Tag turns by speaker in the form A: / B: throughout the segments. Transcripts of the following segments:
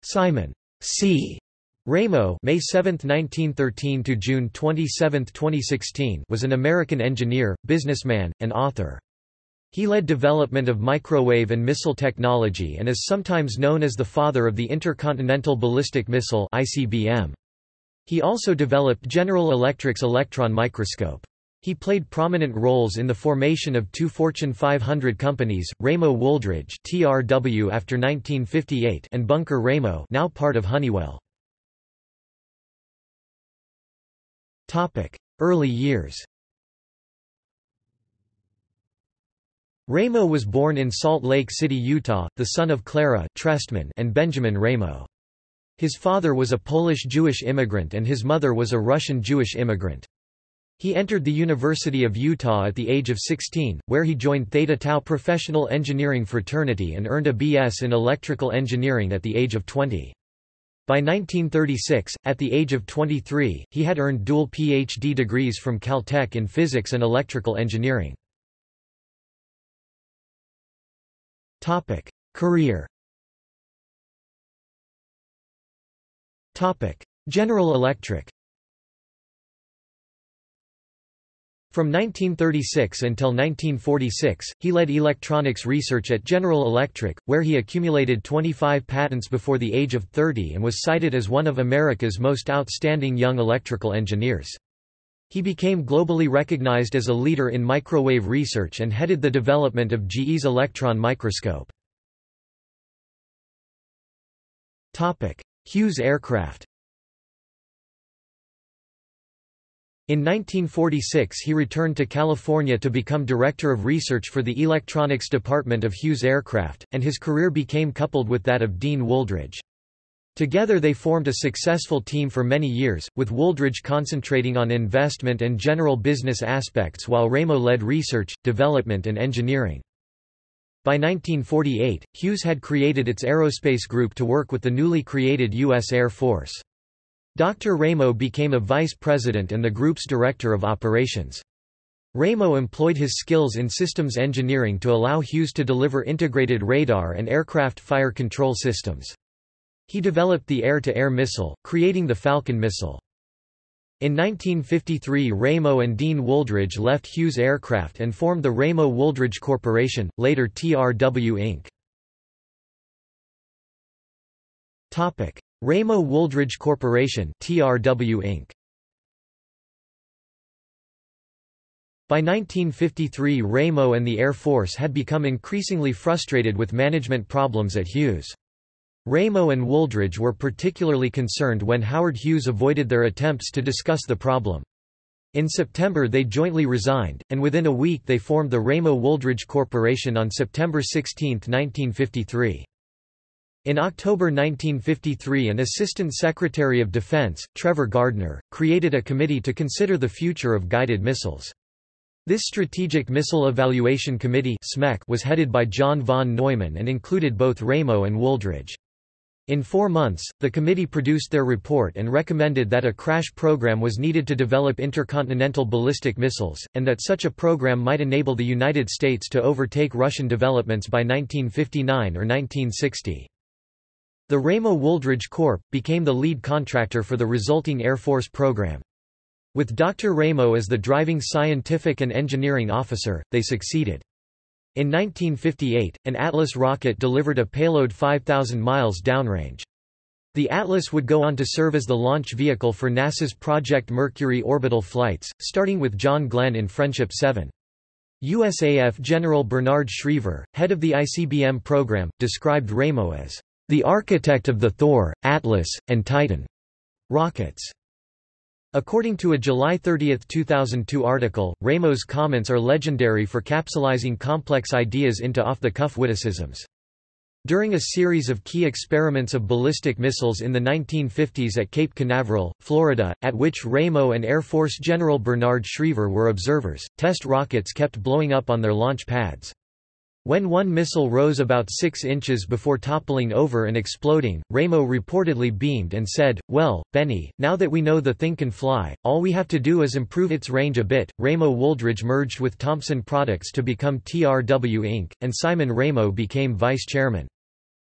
A: Simon C. Ramo (May 7, 1913 to June 27, 2016) was an American engineer, businessman, and author. He led development of microwave and missile technology and is sometimes known as the father of the Intercontinental Ballistic Missile (ICBM). He also developed General Electric's electron microscope. He played prominent roles in the formation of two Fortune 500 companies, Ramo Wooldridge (TRW after 1958) and Bunker Ramo, now part of Honeywell. Early years. Ramo was born in Salt Lake City, Utah, the son of Clara Trestman and Benjamin Ramo. His father was a Polish-Jewish immigrant and his mother was a Russian-Jewish immigrant. He entered the University of Utah at the age of 16, where he joined Theta Tau Professional Engineering Fraternity and earned a B.S. in electrical engineering at the age of 20. By 1936, at the age of 23, he had earned dual Ph.D. degrees from Caltech in physics and electrical engineering. Career. General Electric. From 1936 until 1946, he led electronics research at General Electric, where he accumulated 25 patents before the age of 30 and was cited as one of America's most outstanding young electrical engineers. He became globally recognized as a leader in microwave research and headed the development of GE's electron microscope. Hughes Aircraft. In 1946 he returned to California to become Director of Research for the Electronics Department of Hughes Aircraft, and his career became coupled with that of Dean Wooldridge. Together they formed a successful team for many years, with Wooldridge concentrating on investment and general business aspects while Ramo led research, development and engineering. By 1948, Hughes had created its aerospace group to work with the newly created U.S. Air Force. Dr. Ramo became a vice president and the group's director of operations. Ramo employed his skills in systems engineering to allow Hughes to deliver integrated radar and aircraft fire control systems. He developed the air-to-air missile, creating the Falcon missile. In 1953 Ramo and Dean Wooldridge left Hughes Aircraft and formed the Ramo Wooldridge Corporation, later TRW Inc. Ramo Wooldridge Corporation (TRW Inc.). By 1953 Ramo and the Air Force had become increasingly frustrated with management problems at Hughes. Ramo and Wooldridge were particularly concerned when Howard Hughes avoided their attempts to discuss the problem. In September they jointly resigned, and within a week they formed the Ramo Wooldridge Corporation on September 16, 1953. In October 1953 an Assistant Secretary of Defense, Trevor Gardner, created a committee to consider the future of guided missiles. This Strategic Missile Evaluation Committee was headed by John von Neumann and included both Ramo and Wooldridge. In 4 months, the committee produced their report and recommended that a crash program was needed to develop intercontinental ballistic missiles, and that such a program might enable the United States to overtake Russian developments by 1959 or 1960. The Ramo Wooldridge Corp. Became the lead contractor for the resulting Air Force program. With Dr. Ramo as the driving scientific and engineering officer, they succeeded. In 1958, an Atlas rocket delivered a payload 5,000 miles downrange. The Atlas would go on to serve as the launch vehicle for NASA's Project Mercury orbital flights, starting with John Glenn in Friendship 7. USAF General Bernard Schriever, head of the ICBM program, described Ramo as the architect of the Thor, Atlas, and Titan rockets. According to a July 30, 2002 article, Ramo's comments are legendary for capsulizing complex ideas into off-the-cuff witticisms. During a series of key experiments of ballistic missiles in the 1950s at Cape Canaveral, Florida, at which Ramo and Air Force General Bernard Schriever were observers, test rockets kept blowing up on their launch pads. When one missile rose about 6 inches before toppling over and exploding, Ramo reportedly beamed and said, "Well, Benny, now that we know the thing can fly, all we have to do is improve its range a bit." Ramo Wooldridge merged with Thomson Products to become TRW Inc., and Simon Ramo became vice chairman.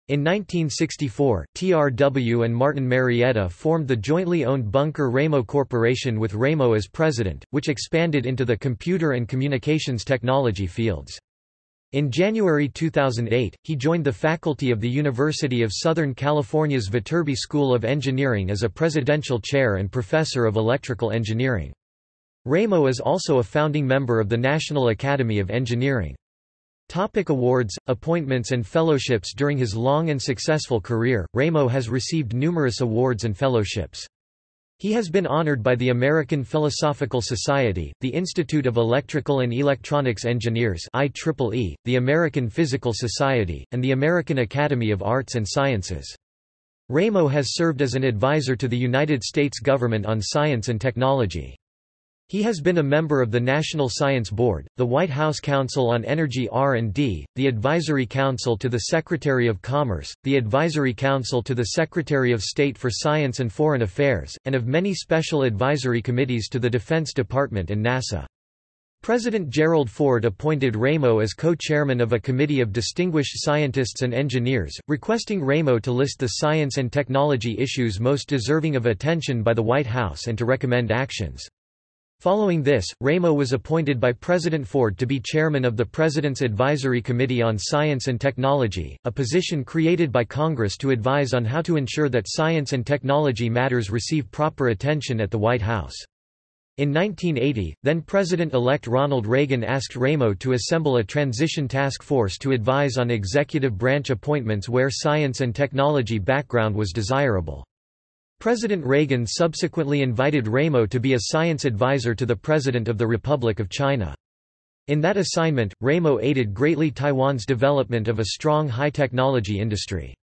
A: In 1964, TRW and Martin Marietta formed the jointly owned Bunker Ramo Corporation with Ramo as president, which expanded into the computer and communications technology fields. In January 2008, he joined the faculty of the University of Southern California's Viterbi School of Engineering as a presidential chair and professor of electrical engineering. Ramo is also a founding member of the National Academy of Engineering. Topic: awards, appointments and fellowships. During his long and successful career, Ramo has received numerous awards and fellowships. He has been honored by the American Philosophical Society, the Institute of Electrical and Electronics Engineers (IEEE), the American Physical Society, and the American Academy of Arts and Sciences. Ramo has served as an advisor to the United States government on science and technology. He has been a member of the National Science Board, the White House Council on Energy R&D, the Advisory Council to the Secretary of Commerce, the Advisory Council to the Secretary of State for Science and Foreign Affairs, and of many special advisory committees to the Defense Department and NASA. President Gerald Ford appointed Ramo as co-chairman of a committee of distinguished scientists and engineers, requesting Ramo to list the science and technology issues most deserving of attention by the White House and to recommend actions. Following this, Ramo was appointed by President Ford to be chairman of the President's Advisory Committee on Science and Technology, a position created by Congress to advise on how to ensure that science and technology matters receive proper attention at the White House. In 1980, then-President-elect Ronald Reagan asked Ramo to assemble a transition task force to advise on executive branch appointments where science and technology background was desirable. President Reagan subsequently invited Ramo to be a science advisor to the President of the Republic of China. In that assignment, Ramo aided greatly Taiwan's development of a strong high-technology industry.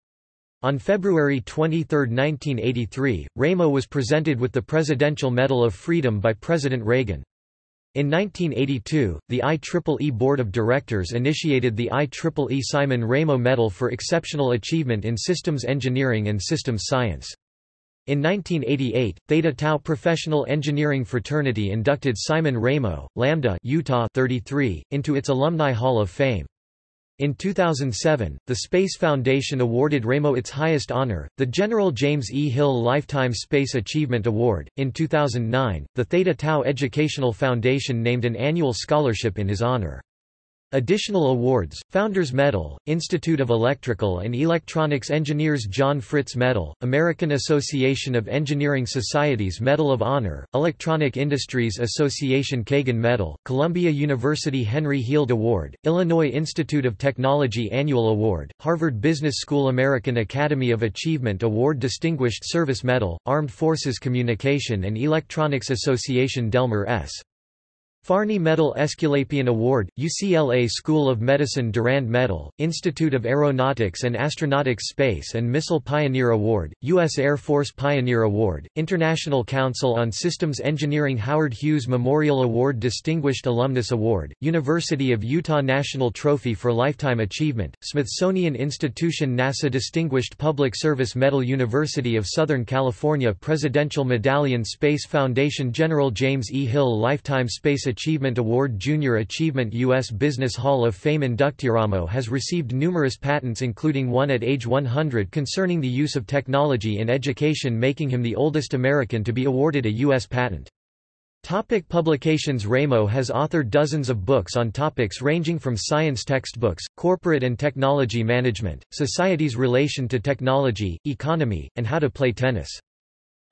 A: On February 23, 1983, Ramo was presented with the Presidential Medal of Freedom by President Reagan. In 1982, the IEEE Board of Directors initiated the IEEE Simon Ramo Medal for Exceptional Achievement in Systems Engineering and Systems Science. In 1988, Theta Tau Professional Engineering Fraternity inducted Simon Ramo, Lambda Utah 33, into its Alumni Hall of Fame. In 2007, the Space Foundation awarded Ramo its highest honor, the General James E. Hill Lifetime Space Achievement Award. In 2009, the Theta Tau Educational Foundation named an annual scholarship in his honor. Additional awards: Founders Medal, Institute of Electrical and Electronics Engineers John Fritz Medal, American Association of Engineering Societies Medal of Honor, Electronic Industries Association Kagan Medal, Columbia University Henry Heald Award, Illinois Institute of Technology Annual Award, Harvard Business School American Academy of Achievement Award Distinguished Service Medal, Armed Forces Communication and Electronics Association Delmer S. Farney Medal Esculapian Award, UCLA School of Medicine Durand Medal, Institute of Aeronautics and Astronautics Space and Missile Pioneer Award, U.S. Air Force Pioneer Award, International Council on Systems Engineering Howard Hughes Memorial Award Distinguished Alumnus Award, University of Utah National Trophy for Lifetime Achievement, Smithsonian Institution NASA Distinguished Public Service Medal University of Southern California Presidential Medallion Space Foundation General James E. Hill Lifetime Space Achievement Award Junior Achievement U.S. Business Hall of Fame inductee. Ramo has received numerous patents including one at age 100 concerning the use of technology in education, making him the oldest American to be awarded a U.S. patent. Topic: publications. Ramo has authored dozens of books on topics ranging from science textbooks, corporate and technology management, society's relation to technology, economy, and how to play tennis.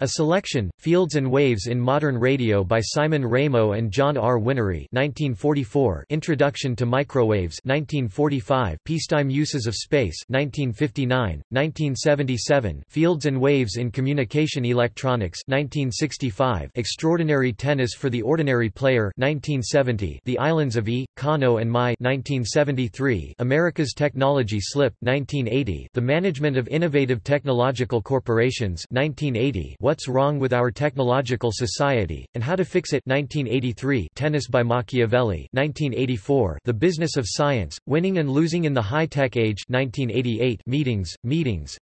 A: A Selection, Fields and Waves in Modern Radio by Simon Ramo and John R. Winery 1944, Introduction to Microwaves 1945, Peacetime Uses of Space 1959, 1977, Fields and Waves in Communication Electronics 1965, Extraordinary Tennis for the Ordinary Player 1970, The Islands of E, Kano and Mai 1973, America's Technology Slip 1980, The Management of Innovative Technological Corporations 1980, What's Wrong with Our Technological Society, and How to Fix It 1983, Tennis by Machiavelli 1984, The Business of Science, Winning and Losing in the High-Tech Age 1988, Meetings,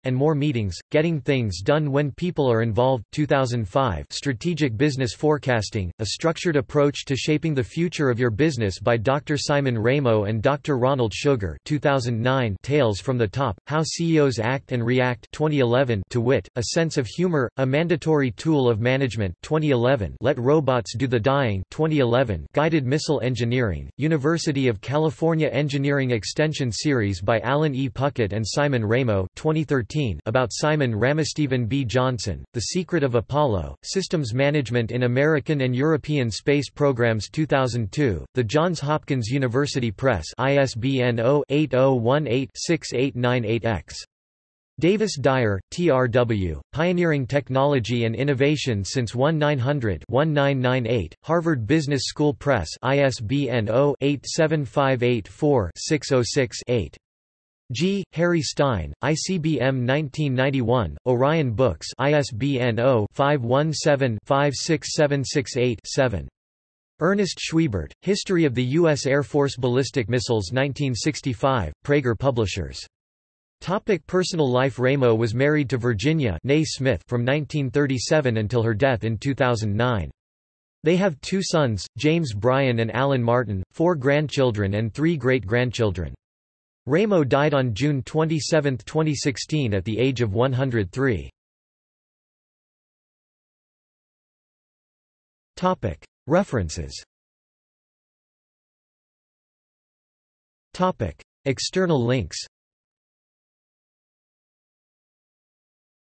A: and More Meetings, Getting Things Done When People Are Involved 2005, Strategic Business Forecasting, A Structured Approach to Shaping the Future of Your Business by Dr. Simon Ramo and Dr. Ronald Sugar 2009, Tales from the Top, How CEOs Act and React 2011, To Wit, A Sense of Humor, A Mandatory Tool of Management 2011, Let Robots Do the Dying 2011, Guided Missile Engineering, University of California Engineering Extension Series by Alan E. Puckett and Simon Ramo 2013, about Simon Ramo. Stephen B. Johnson, The Secret of Apollo, Systems Management in American and European Space Programs 2002, The Johns Hopkins University Press ISBN 0-8018-6898-X. Davis Dyer, T.R.W., Pioneering Technology and Innovation Since 1900-1998, Harvard Business School Press ISBN 0-87584-606-8. G. Harry Stein, ICBM 1991, Orion Books ISBN 0-517-56768-7. Ernest Schwiebert, History of the U.S. Air Force Ballistic Missiles 1965, Praeger Publishers. Personal life. Ramo was married to Virginia née Smith from 1937 until her death in 2009. They have 2 sons, James Bryan and Alan Martin, 4 grandchildren and 3 great-grandchildren. Ramo died on June 27, 2016 at the age of 103. References. External links.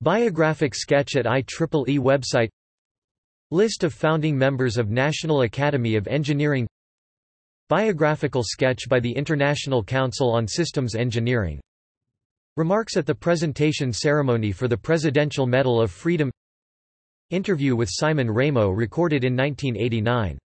A: Biographic sketch at IEEE website. List of founding members of National Academy of Engineering. Biographical sketch by the International Council on Systems Engineering. Remarks at the presentation ceremony for the Presidential Medal of Freedom. Interview with Simon Ramo recorded in 1989.